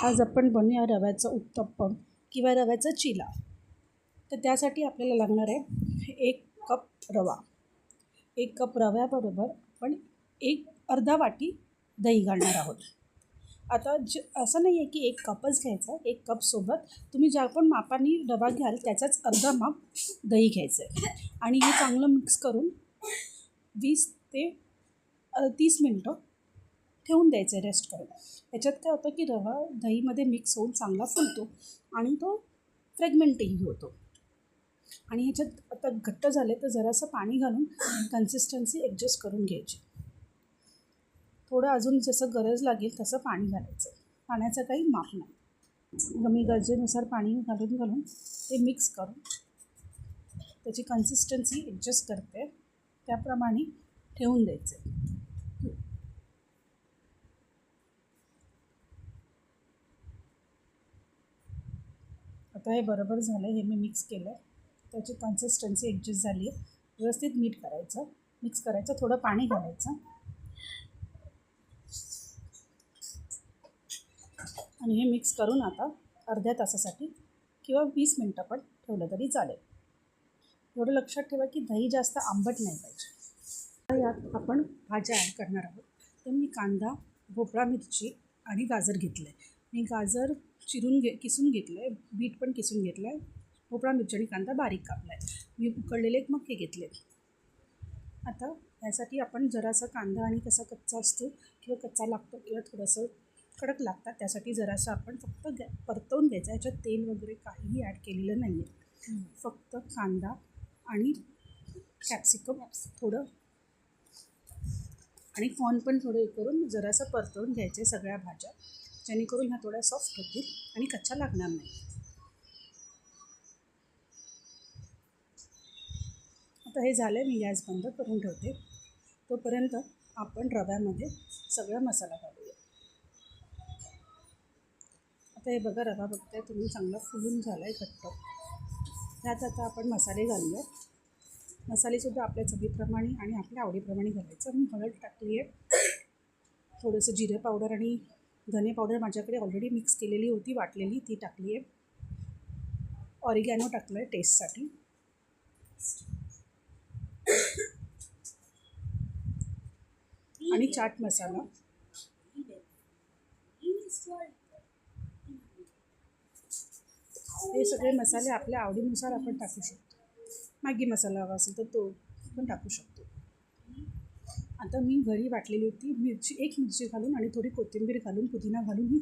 आज आपण बनवूया रव्याचं उत्तप्पम किंवा रव्याचा चिला. तर त्यासाठी आपल्याला लागणार आहे 1 कप रवा. 1 कप रव्याबरोबर आपण अर्धा वाटी दही घालणार आहोत. आता असं नाही आहे की 1 कपच घ्यायचा. 1 कपसोबत तुम्ही ज्या पण मापाने रवा घ्याल त्याचाच अर्धा माप दही घ्यायचं आहे आणि हे चांगलं मिक्स करून 20 ते 30 मिनटं ठेवून द्यायचं आहे रेस्ट करून. याच्यात काय होतं की रवा दहीमध्ये मिक्स होऊन चांगला फुलतो आणि तो फ्रॅगमेंटही होतो. आणि ह्याच्यात आता घट्ट झाले तर जरासं पाणी घालून कन्सिस्टन्सी ॲडजस्ट करून घ्यायची. थोडं अजून जसं गरज लागेल तसं पाणी घालायचं. पाण्याचं काही माप नाही. मी गरजेनुसार पाणी घालून ते मिक्स करून त्याची कन्सिस्टन्सी ॲडजस्ट करते त्याप्रमाणे ठेवून द्यायचं. आता हे बरोबर झालं. हे मी मिक्स केलं. त्याची कन्सिस्टन्सी ॲडजस्ट झाली आहे. व्यवस्थित मीठ करायचं, मिक्स करायचं, थोडं पाणी घालायचं आणि हे मिक्स करून आता अर्ध्या तासासाठी किंवा 20 मिनटं पण ठेवलं तरी चालेल. एवढं लक्षात ठेवा की दही जास्त आंबट नाही पाहिजे. यात आपण भाज्या ॲड करणार आहोत. तर मी कांदा, भोपळा, मिरची आणि गाजर घेतलं आहे. मी गाजर किसून घेतलं आहे. बीट पण किसून घेतलं आहे. भोपळा, मिरची आणि कांदा बारीक कापला आहे. मी उकडलेले मके घेतले. आता यासाठी आपण जरासा कांदा आणि कसा कच्चा असतो किंवा कच्चा लागतो किंवा थोडंसं कडक लागतात त्यासाठी जरासं आपण फक्त परतवून घ्यायचं. याच्यात तेल वगैरे काहीही ॲड केलेलं नाही आहे. फक्त कांदा आणि कॅप्सिकम थोडं आणि कॉर्न पण थोडं करून जरासं परतवून घ्यायचे सगळ्या भाज्या, जेणेकरून ह्या थोड्या सॉफ्ट होतील आणि कच्च्या लागणार नाही. आता हे झालं. मी गॅस बंद करून ठेवते. तोपर्यंत आपण रव्यामध्ये सगळा मसाला घालूया. आता हे बघा, रवा बघताय तुम्ही चांगला फुलून झाला आहे घट्ट. त्यात आता आपण मसाले घालूया. मसालेसुद्धा आपल्या चवीप्रमाणे आणि आपल्या आवडीप्रमाणे घालायचं. मी हळद टाकली आहे, थोडंसं जिरे पावडर आणि धने पावडर माझ्याकडे ऑलरेडी मिक्स केलेली होती, वाटलेली, ती टाकली आहे. ऑरिगॅनो टाकलं आहे टेस्टसाठी. आणि चाट मसाला. हे सगळे मसाले आपल्या आवडीनुसार आपण टाकू शकतो. मॅगी मसाला हवा असेल तर तो पण टाकू शकतो. आता मी घरी वाटलेली होती एक मिरची घालून आणि थोडी कोथिंबीर घालून, पुदिना घालून ही